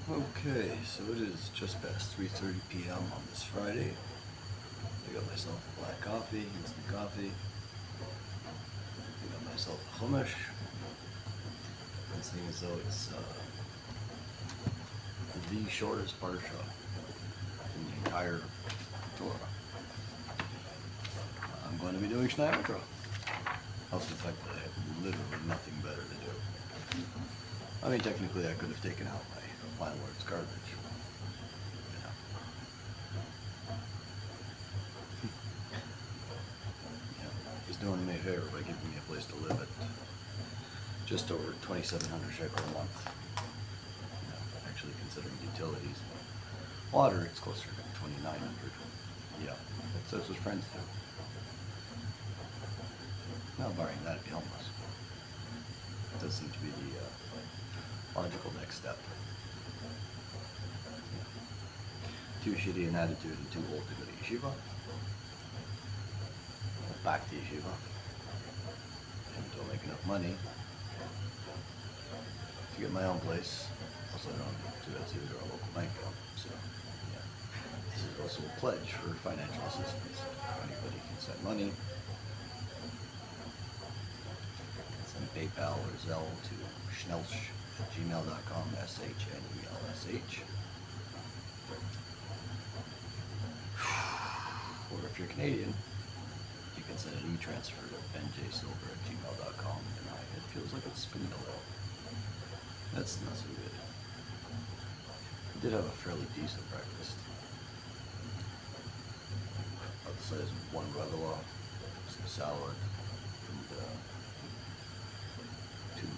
Okay, so it is just past 3:30 p.m. on this Friday. I got myself a black coffee, instant coffee. I got myself a hummus. And seeing as though it's the shortest parsha in the entire Torah, I'm going to be doing Shnayim Mikra. Also the fact that I have literally nothing better to do. I mean, technically I could have taken out my landlord's garbage. You know. Yeah, he's doing me a favor by giving me a place to live at just over 2,700 shekel a month. You know, actually considering utilities and water, it's closer to 2,900. Yeah, that's what friends do. Now, barring that, be homeless. It does seem to be the logical next step. Yeah. Too shitty an attitude and too old to go to yeshiva. Back to yeshiva. And don't make enough money to get my own place. Also, I don't have to go to a local bank account. So, yeah. This is also a pledge for financial assistance. If anybody can send money, send PayPal or Zelle to schnelsh@gmail.com, SHNELSH. Or if you're Canadian, you can send an e-transfer to benjsilver@gmail.com. And it feels like it's spinning a little. That's not so good. I did have a fairly decent breakfast. About the size of one ragala, some salad, and two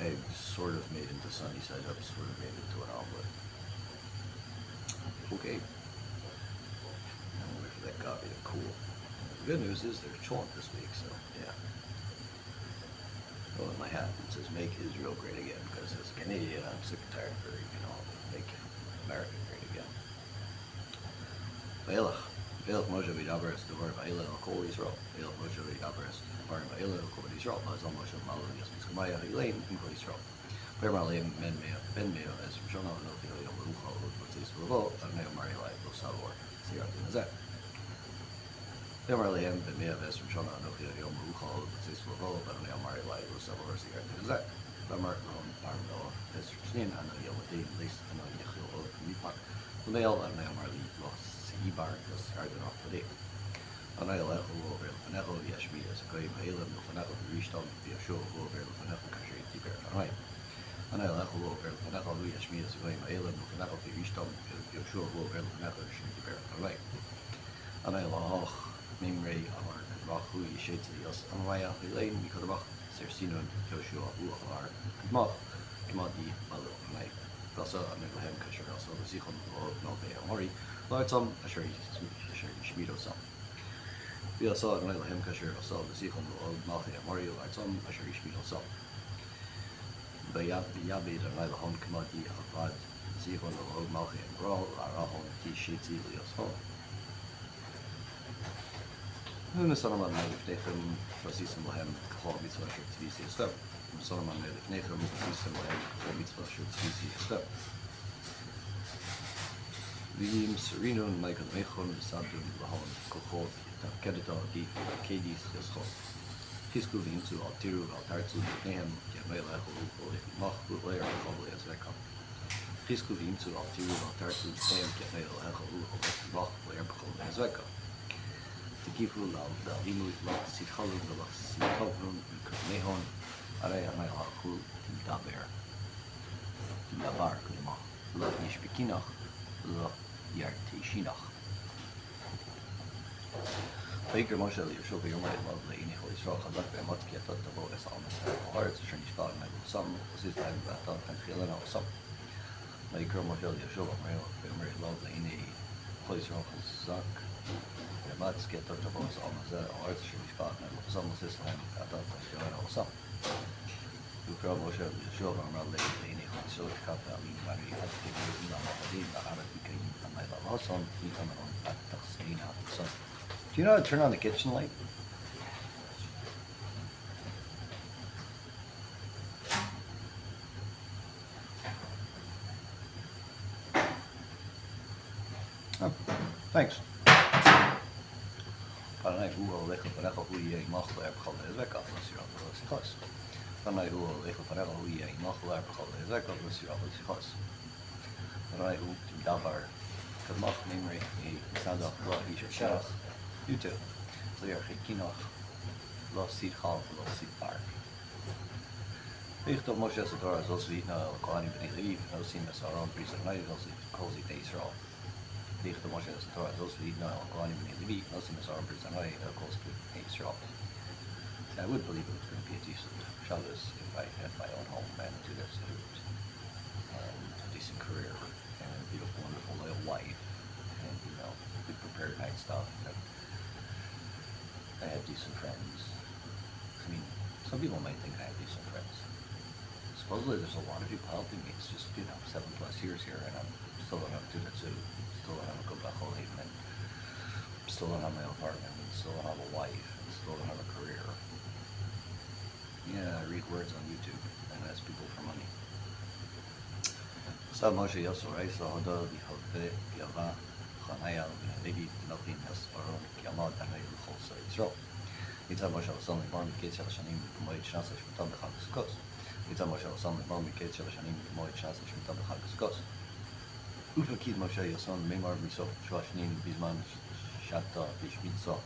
eggs sort of made into sunny side up, sort of made into an omelet. Okay. Now we'll wait for that coffee to cool. The good news is there's cholent this week, so yeah. Oh, in my hat it says "Make Israel Great Again," because as a Canadian, I'm sick and tired of hearing, make America great again. Vayeilech. Vayeilech Moshe v'yidaber es devar Vayeilech al kol Yisrael. Vayeilech Moshe v'yidaber es devar Vayeilech al kol Yisrael. V'azal Moshe v'malu yasmis kamaya ha'yilein im kol Yisrael. V'yamar aleim ben meo es rishona v'nochi ha'yom v'rucha v'tzis v'lavo Adonai Omar Elai lo savor. Siyar t'nazeh. V'yamar aleim ben meo es rishona v'nochi ha'yom v'rucha v'tzis v'lavo Adonai Omar Elai lo savor. Siyar t'nazeh. V'amar non parno es Shnayim ano yom adin leis ano yechil o mipak. V'meil Adonai Omar li lo Ibar was harder off the day. Vayeilech over Lefanecho Yashmi as a goyim Ha'ilim Lefanecho Rishtam Yashua over Lefanecho Kasher Tiber Anai. Vayeilech over Lefanecho Yashmi as a goyim Ha'ilim Lefanecho Rishtam Yashua over Lefanecho Kasher Tiber Anai. Vayeilech Mimrei Amar Rachu Yishetzi Yos Amaya Hilain Mikarabach Sersinun Yoshua Hu Amar Kadmach Kmadi Malu Anai. Rasa Ameglahem Kasher also Zichon Malvei Amori. La'atzam asher yishmido sam. V'yasa Adonai lahem kasher asal v'zichon v'od malchei amari la'atzam asher yishmido sam. V'yabed Adonai lahon kamadi avad v'zichon v'od malchei amral la'arahon tishetzi li'yashon. V'nesanam Adonai lifnechem v'asisem lahem k'chol mitzvah asher tzvisi yastem. V'nesanam Adonai lifnechem v'asisem lahem k'chol mitzvah asher tzvisi yastem. V'yim serino Michael Mechon v'sadun lahon kochot tafkedeta di kedis yaschot. Hisku v'yimtzu al tiru al tartzu v'nehem Vayeilech u'lefimach u'leir v'chol yazvekam. Hisku v'yimtzu al tiru al tartzu v'nehem Vayeilech u'lefimach u'leir v'chol yazvekam. Tekifu la'alimu la'sitchalu v'la'sitchavun v'kurnehon arei Vayeilech tidabar k'limach la'yishbekinach Yartishinach. Mikra Moshe Yeshua v'Yomar Elav le'inich Yisrael Chazak ve'amat ki atat tavo es al ha'aretz asher nishbal negel sam v'sis la'im v'atat tanchilena osam. Mikra Moshe Yeshua v'Yomar Elav le'inich Yisrael Chazak ve'amat ki atat tavo es al ha'aretz asher nishbal negel sam v'sis la'im v'atat tanchilena osam. Mikra Moshe Yeshua v'Yomar le'inich Yisrael Chazak ve'amin mari atik ve'ina ma'adim v'arat v'kayim. Do you know how to turn on the kitchen light? Thanks. Panay huo lecho parejo huye imachlo erpchol ezveka l'sirah v'l'sichos. Panay huo lecho parejo huye imachlo erpchol ezveka l'sirah v'l'sichos. Panay hu davar kadmach nimri sadach lo isha sharach. You too. Zayar chikinoch lo sid chal lo sid bar. Richt op Moshe Torah zoals we nou Kohanim b'nei Levi no sim es Aaron priest Shnayim calls it Israel. Richt op Moshe Torah zoals we nou Kohanim b'nei Levi no sim es Aaron priest Shnayim calls it Israel. I would believe it was going to be a decent Shabbos if I had my own home and a two-day suit and a decent career and a beautiful, wonderful little wife and good prepared night stuff and I have decent friends. I mean, some people might think I have decent friends. Supposedly there's a lot of people helping me. It's just, 7+ years here and I'm still don't have a two-day suit, still don't have a good bacholim, and still don't have my own apartment, and still don't have a wife, and still don't have a career. Yeah, I read words on YouTube and ask people for money. So Moshe Yosel Reisa Hodo Bihoveh Biava Chanaya Levi Nochim Yos Aron Kiamad Danay Luchol Sa Yisrael. Yitzhak Moshe Osam Limor Miketz Shel Shanim B'Moed Shnasa Shmitam B'Chag Sukkos. Yitzhak Moshe Osam Limor Miketz Shel Shanim B'Moed Shnasa Shmitam B'Chag Sukkos. Ufakid Moshe Yosam Memar Misof Shua Shanim Bizman Shata Bishmitza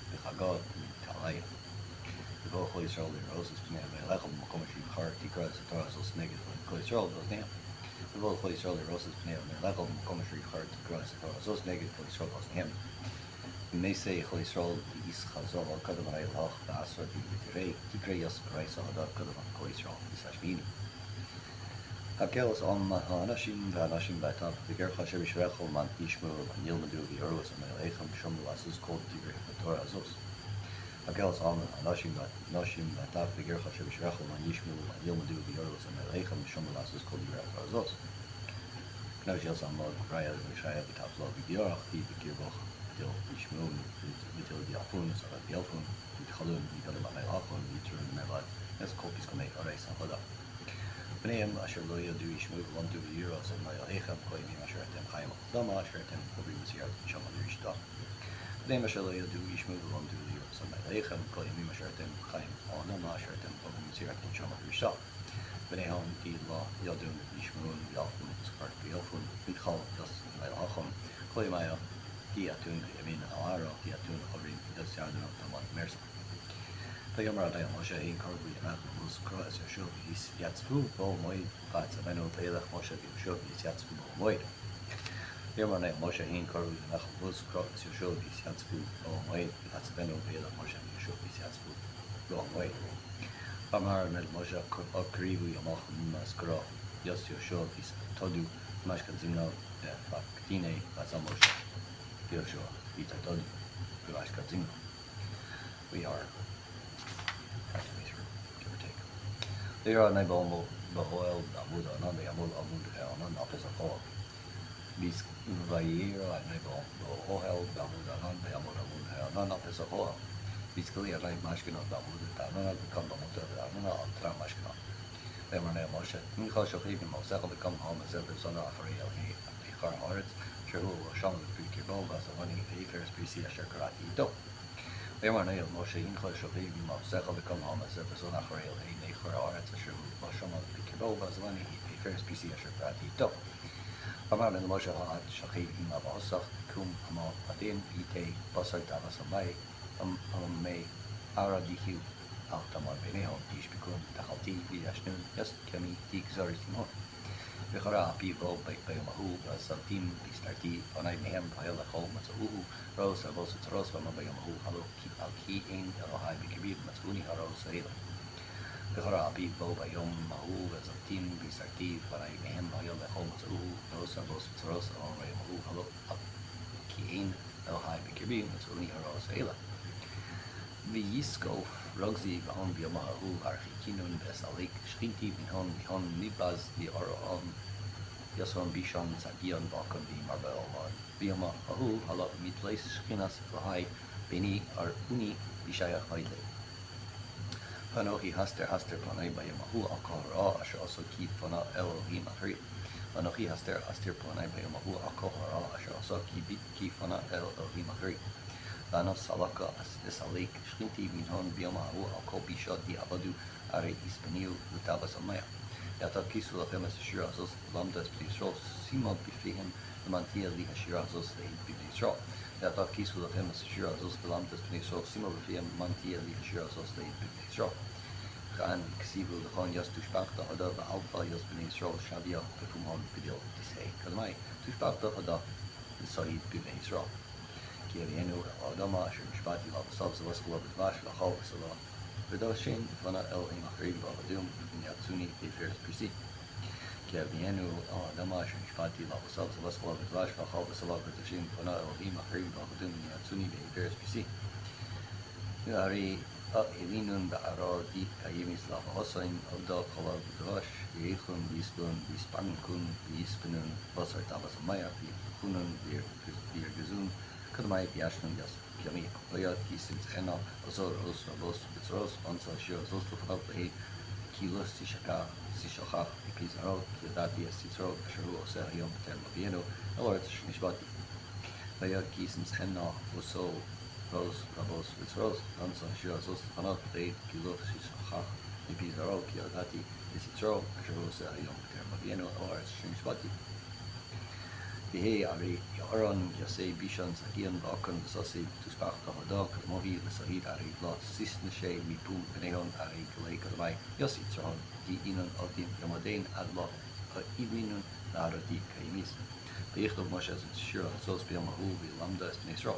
B'Chagot Talaya. Vayeilech Yisrael Roses Pnei Vayeilech Makom Shivchar Tikra Torah Zos Neged Kol Yisrael Dos Neam. Vayeilech Yisrael Roses Pnei Vayeilech Makom Shivchar Tikra Torah Zos Neged Kol Yisrael Dos Neam. Meisei Kol Yisrael Is Chazor Al Kadam Vayeilech Ba'asra Tikrei Yos Reisa Hadar Kadam Kol Yisrael Isashvini. Hakelos Am Hanashim V'Hanashim Ba'Tav V'Gercha Asher Yishvecho Man Yishmu Yilmadu V'Yorus Vayeilech Mishom Lasus Kol Tikrei Torah Zos. Hakelos Am Hanashim Ba'Tav V'Gercha Asher Yishvecho Man Yishmu Yilmadu V'Yorus Vayeilech Mishom Lasus Kol Tikrei Torah Zos. Knaus Yos Am Log Raya V'Shaya B'Tav Lo V'Yorach V'Kirboch Dil Yishmun V'Dil Diafun Sarat Yelfun V'Chalun V'Galim V'Melachun V'Turun Melach Es Kolpis Komei Areis HaHoda. B'neim Asher Lo Yodu Yishmu V'Lontu V'Yiros And Vayelechem Koyimim Asher Etem Chayim Al-Dama Asher Etem Kovrim V'Zirat V'Sham Al-Rishta. B'neim Asher Lo Yodu Yishmu V'Lontu V'Yiros And Vayelechem Koyimim Asher Etem Chayim Al-Dama Asher Etem Kovrim V'Zirat V'Sham Al-Rishta. B'neim Di Lo Yodu Yishmu V'Yalfun Zkart V'Yalfun V'Chal Yos Vayelechem Koyimaya Diatun Yamin Al-Ara Diatun Kovrim Yos Yadun Tamat Mersa. V'yomer Adai Moshe Ein Karbu Yamat Muz Kra Es Yoshuv Yis Yatzvu Bo Moed V'Atzavenu Vayeilech Moshe V'Yoshuv Yis Yatzvu Bo Moed. V'yomer Adai Moshe Ein Karbu Yamat Muz Kra Es Yoshuv Yis Yatzvu Bo Moed V'Atzavenu Vayeilech Moshe V'Yoshuv Yis Yatzvu Bo Moed. V'amar Med Moshe Akrivu Yamach Mas Kra Yos Yoshuv Yis Todu Mashkan Zimno V'Faktine V'Azam Moshe V'Yoshuv Yis Todu V'Mashkan Zimno. We are halfway through, give or take. There are Nabal Bahoel Amud Anan, the Amud Amud Anan, Apes of Hall. Bis Vayera Nabal Bahoel Amud Anan, the Amud Amud Anan, Apes of Hall. Bis Clear Night Mashkin of Amud Anan, become the Mutter Anan, Tra Mashkin. They were named Moshe. Mikra Shachim Moseko become home as every son of Ariel, the Kar Haaretz, Shehu, Sham, Bukirbo, Basavani, Afers, PC, Asherkarati, Do. They were named Moshe Incha Shachim Moseko become home as every son of Ariel, the Kar Haaretz, Shehu, Sham, Bukirbo, Basavani, Afers, PC, Asherkarati, Do. Amar ben Moshe Ha'at Shachim Ima Basach, Kum, Amal, Adin, Ite, Basar, Tavasamai, Amay, Aradihu. Altamar Benehon, Ishbikun, Tahalti, Yashnun, Yes, Kami, Tik Zaristimon. Vichara, Pivo, Bayamahu, Santim, Bistarti, Vanai Mehem, Vayeilech, Matsuhu, Rosa, Vosut Rosa, Bayamahu, Halo, Alki, In, Elohai, Bikibib, Matsuni, Haro, Saila. Vichara, Pivo, Bayom, Mahu, Santim, Bistarti, Vanai Mehem, Vayeilech, Matsuhu, Rosa, Vosut Rosa, Bayamahu, Halo, Alki, In, Elohai, Bikibib, Matsuni, Haro, Saila. V'yiskof rogzi v'hon b'yomahu archikinun v'esalik shchinti v'hon nibaz v'aron yason bishon tzagion v'akon v'marba olman v'yomahu halot mitleis shchinas v'hai beni uni v'shayach haide v'anochi haster planei b'yomahu al kol ra asher also keep fana Elohim achri Anochi astir planai bayamahu al hara asher asa ki fana el Elohim achri. Lano salaka es alik shrinti minhon biyamahu al kol bisha di abadu are ispaniu lutabas amaya. Yata kisu lachem es ashira azos lamdas b'nei Yisrael sima b'fihem lemantia li ashira azos leid b'nei Yisrael. Yata kisu lachem es ashira azos lamdas b'nei Yisrael sima b'fihem lemantia li ashira azos leid b'nei Yisrael. Gaan ksivu lechon yas tushpachta hada ba'alfa yas b'nei Yisrael shavia b'fumon b'dil disay. Kadamai tushpachta hada l'sahid b'nei Yisrael. Ki avienu al-adama asher mishpati la'vasav zavaskula b'dvash v'achal v'salah. V'doshin fana Elohim achrim b'avadum yatsuni b'feres prisi. Ki avienu al-adama asher mishpati la'vasav zavaskula b'dvash v'achal v'salah. V'doshin fana Elohim achrim b'avadum yatsuni b'feres prisi. Ari Elinun ba'ara di kayimis la'vahosaim avda khala b'dvash v'yichun v'yispun v'yispankun v'yispanun basar tabas amaya v'yichunun v'yirgazun Kadamai Biashnun Yas Yami Koya Kisim Ena Azor Os Rabos Bitzros Ansa Shir Zos Tufanat Lehi Kilos Sishaka Sishachach Ikizaro Kiadati Sitro Asharu Ose Hayom Ter Mabieno Elort Shnishbati Leia Kisim Ena Oso Ros Rabos Bitzros Ansa Shir Zos Tufanat Lehi Kilos Sishachach Ikizaro Kiadati Sitro Asharu Ose Hayom Ter Mabieno Elort Shnishbati Behe Ari Yaron Yasei Bishan Sagian Balkan Sasi Tuspachta Hadak Mohi Sahid Ari La Sisnashe Mipum Beneon Ari Galei Kadamai Yasi Tron Di Inan Aldim Yamadein Adla Iwinun Narati Kaimis Beichto Moshe Shira Zos Biamahu Bi Lambda Espenisro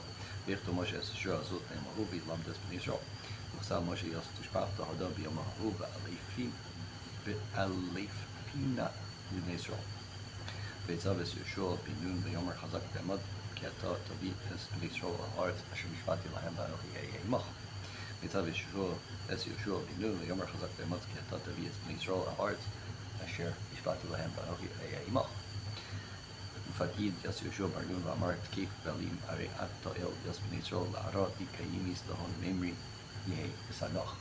Beichto Moshe Shira Zos Biamahu Bi Lambda Espenisro Musa Moshe Yas Tuspachta Hadak Biamahu Alefina Unesro Beitzavis Yeshua Binun Beyomer Hazak Bemad Kiata Tabi Es B'Yisrael Haaretz Asher Mishpati Lahem Ba'anochi Yimach. Beitzavis Yeshua Es Yeshua Binun Beyomer Hazak Bemad Kiata Tabi Es B'Yisrael Haaretz Asher Mishpati Lahem Ba'anochi Yimach. Fakid Yas Yeshua Barnun V'Amar Tkif Velim Are Atta El Yas B'Yisrael La'ara Di Kayimis Lahon Memri Yehi Esanach.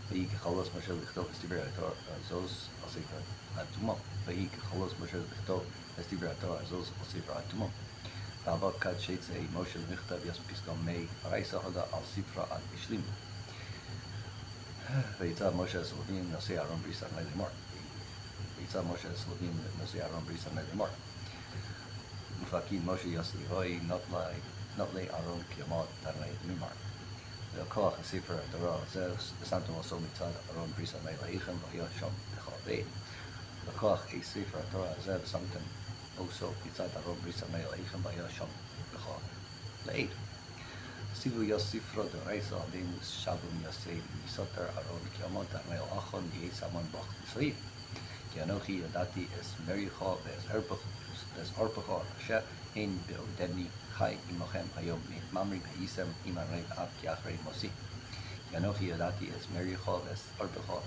V'hi Kechalos Moshe Lichtov Estiber Atar Azos Asika Atumah. V'hi Kechalos Moshe Lichtov Estiber Atar Azos Asika Atumah. Ba'avad Kad Shetzei Moshe Lichtav Yas Piskam Mei Araisa Hada Al Sifra Al Ishlim. V'yitzav Moshe Esalavim Nasei Aron Brisa Melimar. V'yitzav Moshe Esalavim Nasei Aron Brisa Melimar. Mufakid Moshe Yas Levoi Notlei Aron Kiamat Tarnei Mimar. Koach a Sefer Torah Zeus, the Santo also mitzad Aron Brisa Meilahichem V'yot Shom B'Chalvei. Koach a Sefer Torah Zeus Sanctum also mitzad Aron Brisa Meilahichem V'yot Shom B'Chalvei. Sivu Yos Sifra Doraisa Ademus Shavum Yosei Misoter Aron Kiamot Armel Achon Yesaman Bach Yisrael. Ki Anochi Yadati Es Mericha Es Arpacha Asher Ein Be'odeni Chai Imachem Hayom Mamri Be'isem Imarei Av Kiachrei Mosi. Ki Anochi Yadati Es Mericha Es Arpacha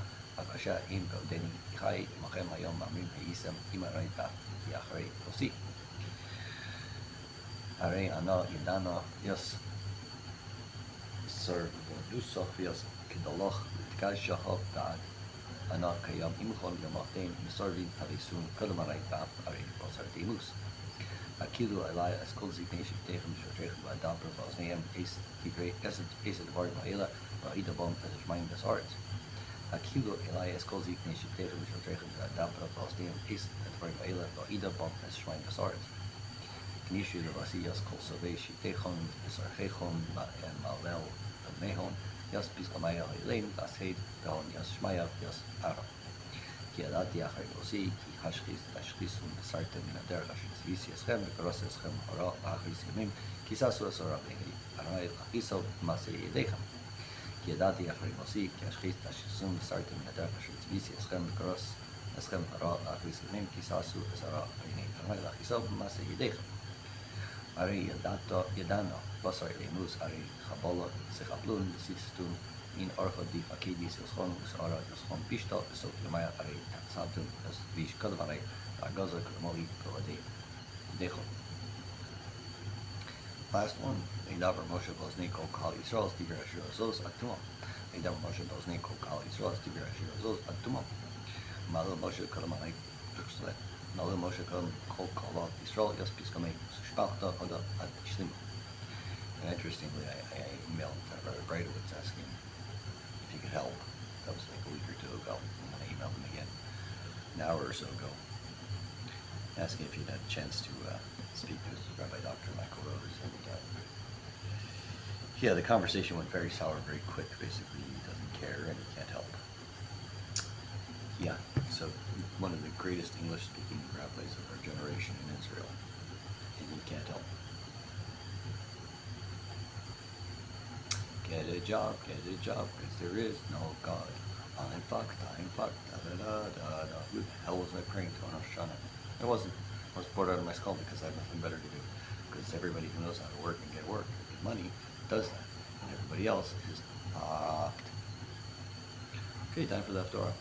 Asher Ein Be'odeni Chai Imachem Hayom Mamri Be'isem Imarei Av Kiachrei Mosi. Arei Ana Yadana Yos Sir Nusach Yos Kedalach Tkal Shahab Ba'ad Ana Kayam Imchon Yamatein Misarvin Harisun Kadamarai Ba'af Arei Basar Demus. Akilu Elai as Kol Zignation Tegen Shotrechen Ba'adabra Ba'azneim Es Tigre Esed Vard Vayeilech Ba'ida Bom as Shmayim Besarts. Akilu Elai as Kol Zignation Tegen Shotrechen Ba'adabra Ba'azneim Es Vard Vayeilech Ba'ida Bom as Shmayim Besarts. Knishu Levasiyas Kol Soveshi Techon Besarchechon Malvel Mehon Yas Piskamaya Hilein Basheid Gahon Yas Shmaya Yas Ara. Ki Adati Achar Yosi Ki Hashchis Tashchisun Besartem Min Ader Ashit Zvisi Eschem Bekoros Eschem Hara Achris Yemim Ki Sasu Esora Behi Arai Lachiso Masei Yedechem. Ki Adati Achar Yosi Ki Hashchis Tashchisun Besartem Min Ader Ashit Zvisi Eschem Bekoros Eschem Hara Achris Yemim Ki Sasu Esora Behi Arai Lachiso Masei Yedechem. Ari Yadana Basar Lemus Ari Chabola Sechablun Sistun in Orcha di Fakidis Yoschon Usara Yoschon Pishta Sof Yamaya Ari Sabtun as Vish Kadavarai Agaza Kramoli Provade Decho. Last one, Eidavar Moshe Bosniko Kal Yisrael Stiger Ashir Azos Atuma. Eidavar Moshe Bosniko Kal Yisrael Stiger Ashir Azos Atuma. Malo Moshe Karamanai Tuxlet. Nala Moshe Kam Kol Kala Yisrael Yaspis Kamei Shpachta Hada Ad Shlim. And interestingly, I emailed Rabbi Breitowitz asking if he could help. That was like a week or two ago, and then I emailed him again an hour or so ago, asking if he'd had a chance to speak to Rabbi Dr. Michael Rose. And yeah, the conversation went very sour, very quick. Basically, he doesn't care and he can't help. Yeah, so one of the greatest English-speaking rabbis of our generation in Israel, and he can't help. Get a job, because there is no God. I'm fucked, da-da-da-da-da. Who the hell was I praying to on Rosh Hashanah? I wasn't. I was bored out of my skull because I have nothing better to do. Because everybody who knows how to work and get work and get money does that. And everybody else is fucked. Okay, time for the Haftorah.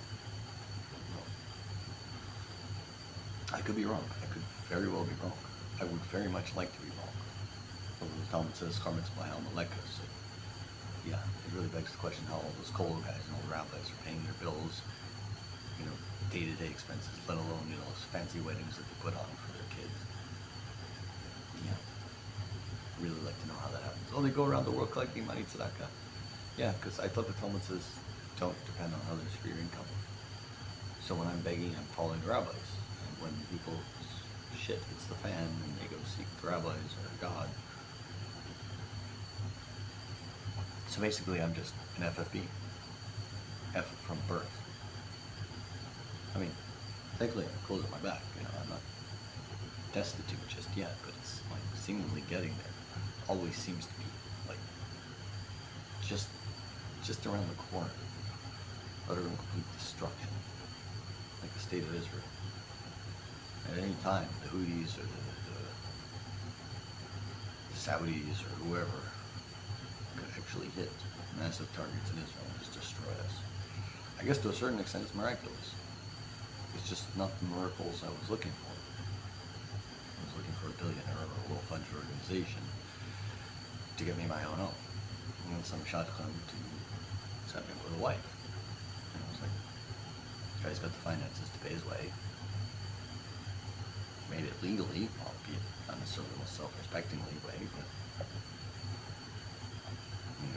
I could be wrong. I could very well be wrong. I would very much like to be wrong. Although the Talmud says, Karmitz B'Hal Maleka, so yeah, it really begs the question how all those kolo guys and all the rabbis are paying their bills, day-to-day expenses, let alone, those fancy weddings that they put on for their kids. Yeah. Really like to know how that happens. Oh, they go around the world collecting money tzedakah. Yeah, because I thought the Talmud says, don't depend on others for your income. So when I'm begging, I'm calling the rabbis. And when people shit hits the fan and they go seek the rabbis or God. So basically, I'm just an FFB. F from birth. I mean, thankfully, I'm clothes on my back. I'm not destitute just yet, but it's like seemingly getting there. Always seems to be like just around the corner. Utter and complete destruction, like the state of Israel. At any time, the Houthis or the Saudis or whoever could actually hit massive targets in Israel and just destroy us. I guess to a certain extent it's miraculous. It's just not the miracles I was looking for. I was looking for a billionaire or a well-funded organization to get me my own home. And then some shadchan to set me up with a wife. And I was like, this guy's got the finances to pay his way. He made it legally, albeit not necessarily the most self-respectingly way, but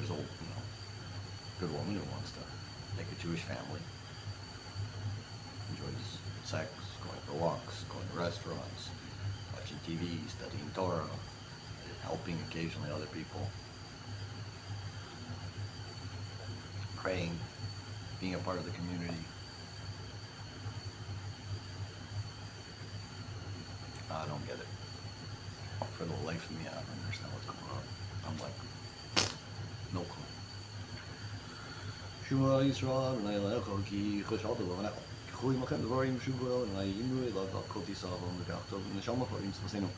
there's old, good woman who wants to make a Jewish family. Enjoys sex, going for walks, going to restaurants, watching TV, studying Torah, helping occasionally other people, praying, being a part of the community. I don't get it. For the life of me, I don't understand what's going on. I'm like, no clue. Shua Yisrael, Vayeilech, ki choshalta v'vanech. Chui machem devarim shuvah, imru elav kol tisav v'megachtav v'neshama farim tzvasenu.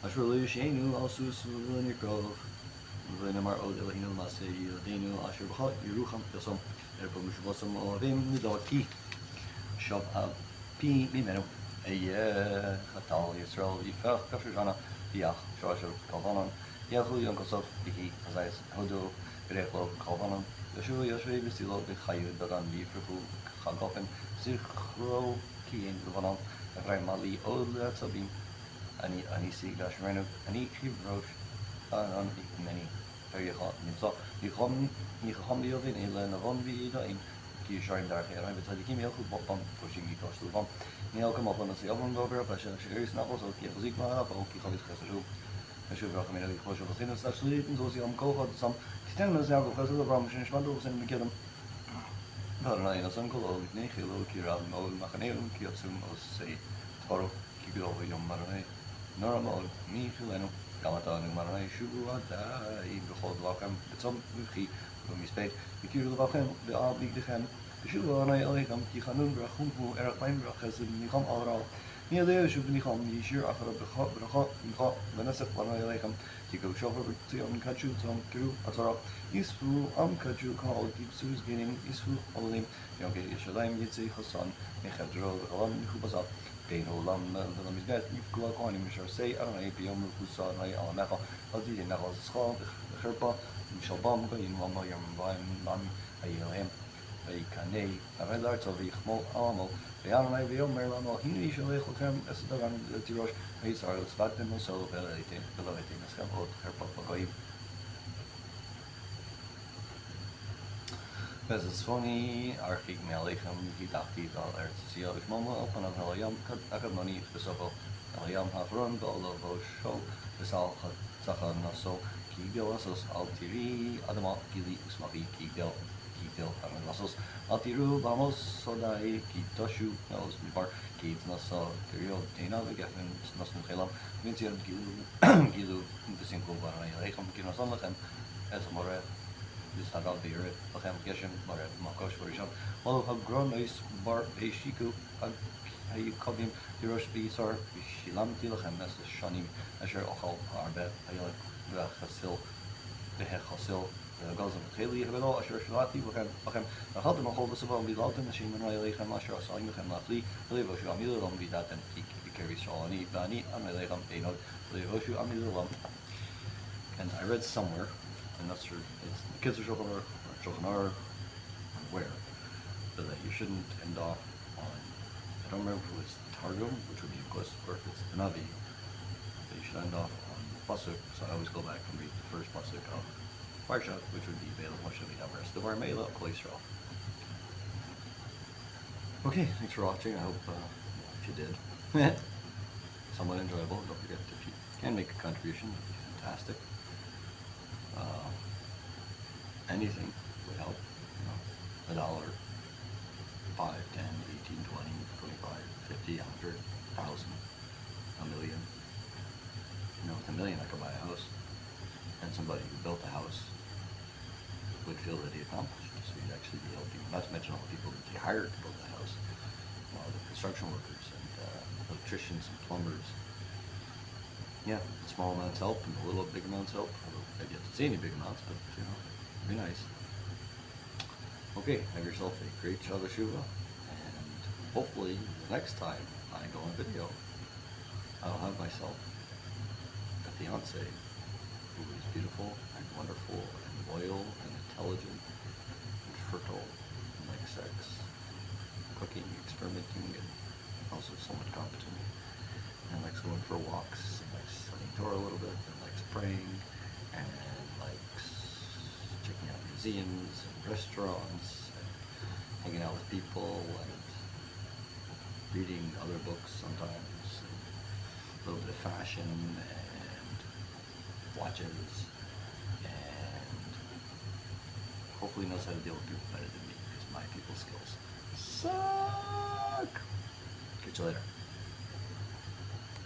Asher lo yishenu al sus v'nirkov v'nemar od elahinu l'maseh yadenu asher b'cha yerucham yasam erpa mishuvasam olavim nidaki shav pi mimenu chatal Yisrael yifach kasher shana yach shashav kalvanon yachu yankosov bihi azayis hodo berechlo kalvanon Yeshua Yeshua B'Silo B'Chayu Dagan B'Yifruchu Chagofen Zichro Kiyin B'Vanon Ephraim Mali Od Le'atzabim Ani Sig Lashmenu Ani Chivrosh Anan Ikmeni Perichot Nimso Yichom B'Yovin Ele Navon B'Yidain Ki Yisharim Darchi Arai B'Tzadikim Yelchu B'Pam Pushing Yikosh L'Pam Niel Kamopon Asi Avon Dover Pasha Shiris Navos Od Ki Chazik Ma'af Od Ki Chavis Chesru Yeshua V'Chamina Yikosh V'Chinu Sashlit Nzosi Am Kolchot Sam Titano Zago Chesed Avram Shin Shmadu Sen Mikram Parnay Nasan Kolo Nechilo Kirav Mol Machaneum Kiyotsum Osei Toro Kiglo Yom Maranay Normal Michileno Gamata Maranay Shubu Adai Bechod Vakam Betzom Uchi Mispeit Mikiru Vakam the Ablik de Ham Shubu Anay Alekam Kichanum Brachumpu Erakmaim Brachas Nicham Alra Near Shub Nicham Yishir Achara Bracha Nicha Vanessa Parnay Alekam Tiko Shofer Tion Kachu Tom Kiru Atara Isfu Kaju Kal Gipsus Gaining Isfu Olim Yogi Yeshalaim Yitzi Hasan Mechadro Alam Hubazat Gain Olam Lamizbet Yukula Konim Mishar Say Aranay Biom Husa Ray Alamaha Adi Navas Schal Herpa Mishalbam Gain Lama Yam Nam Ayelhem ויקנא עבד לארצו ויחמול עמו ויעלמי ויאמר לנו הנה שולח לכם אסדרן תירוש וישראל ושבעתם עושו ולא ראיתם אסכם עוד חרפות בגויים. וזצפוני ארחיק מעליכם הידחתי ועל ארץ ציון ושמומו על פניו על הים הקדמוני בסופו על הים האחרון ועל ראשו ושל צחה נשוא כי יגדל לסוס אל תראי אדמה גילי ושמחי כי יגדל לסוס אל תראו בעמוס סודי כי תושו מעוז מדבר כי יתנשא תריו תאנה וגפן נשנו חילם ונציון גילו ושמחו ואני עליכם כי נשאון לכם אז המורה Distagal Beer, Lachem Geshem, Maret, Makosh, Varisham, Molo Hagron, Ice Bar, Eshiku, Hayukobim, Hirosh Bisar, Shilam Tilachem, as Shnayim, Asher Ochal, Arbet, Vayeilech, Vachasil, Vachasil, Gazam, Kali, Hebel, Asher Shalati, Lachem, Lachem, Machol, Vasavon, Vilalton, Hashim, and Vayeilech, Asher Salim, Lafli, Levoshu, Amilam, Vidat, and Kikari Shalani, Vani, Amelecham, Dano, Levoshu, Amilam. And I read somewhere, I'm not sure, it's the kids are Shulchan Aruch, where, but that you shouldn't end off on, I don't remember if it was Targum, which would be of course, or if it's the Navi, but you should end off on Pasuk, so I always go back and read the first Pasuk of Parshat, which would be Vayeilech Moshe V'Yavras Devar Meila Kol Yisrael. Okay, thanks for watching, I hope if you did, somewhat enjoyable. Don't forget, if you can make a contribution, it would be fantastic. Anything would help, $1, 5, 10, 18, 20, 25, 50, 100, 1,000, a million. With $1 million I could buy a house, and somebody who built the house would feel that he accomplished. So you'd actually be helping, not to mention all the people that he hired to build the house, all the construction workers and electricians and plumbers. Yeah, small amounts help and a little big amounts help. I don't get to see any big amounts, but it'd be nice. Okay, have yourself a great Shabbat Shuvah, and hopefully the next time I go on video, I'll have myself a fiance who is beautiful and wonderful and loyal and intelligent and fertile and likes sex, cooking, experimenting, and also somewhat competent. And likes going for walks, and likes studying Torah a little bit, and likes praying, and likes checking out museums and restaurants, and hanging out with people, and reading other books sometimes, and a little bit of fashion, and watches, and hopefully knows how to deal with people better than me, because my people skills suck. Catch you later.